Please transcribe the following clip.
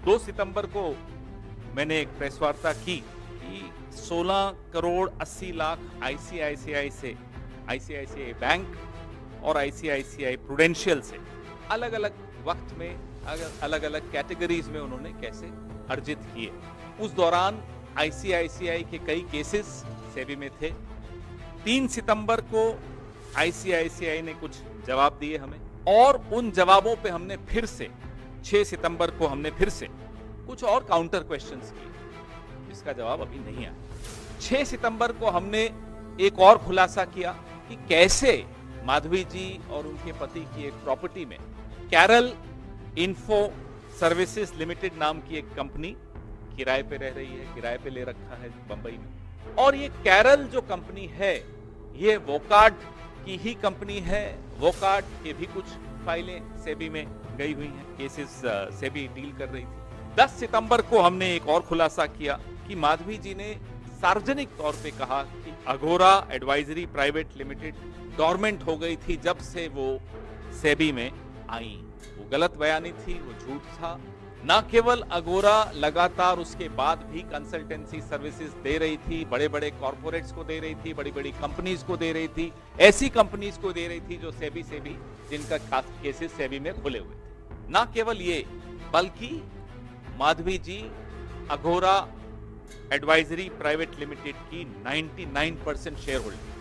2 सितंबर को मैंने एक प्रेस वार्ता की कि 16 करोड़ 80 लाख आईसीआईसीआई बैंक और आईसीआईसीआई प्रूडेंशियल से अलग अलग वक्त में अलग अलग कैटेगरीज में उन्होंने कैसे अर्जित किए। उस दौरान आईसीआईसीआई के कई केसेस सेबी में थे। 3 सितंबर को आईसीआईसीआई ने कुछ जवाब दिए हमें, और उन जवाबों पे हमने फिर से 6 सितंबर को हमने फिर से कुछ और काउंटर क्वेश्चंस किए जिसका जवाब अभी नहीं आया। 6 सितंबर को हमने एक और खुलासा किया कि कैसे माधवी जी और उनके पति की एक प्रॉपर्टी में कैरल इन्फो सर्विसेज लिमिटेड नाम की एक कंपनी किराए पे रह रही है, किराए पे ले रखा है बंबई में। और ये कैरल जो कंपनी है ये वोकार्ड की ही कंपनी है। वोकार्ड के भी कुछ फाइलें सेबी में गई हुई हैं, केसेस सेबी डील कर रही थी। 10 सितंबर को हमने एक और खुलासा किया कि माधवी जी ने सार्वजनिक तौर पे कहा कि Aghora advisory private limited dormant हो गई थी जब से वो सेबी में आई। वो गलत बयानी थी, वो झूठ था। न केवल अघोरा लगातार उसके बाद भी कंसल्टेंसी सर्विसेज दे रही थी, बड़े बड़े कॉर्पोरेट्स को दे रही थी, बड़ी बड़ी कंपनीज को दे रही थी, ऐसी कंपनीज को दे रही थी जो सेबी से भी जिनका खास केसेस सेबी में खुले हुए थे। न केवल ये, बल्कि माधवी जी अघोरा एडवाइजरी प्राइवेट लिमिटेड की 99% शेयर होल्डर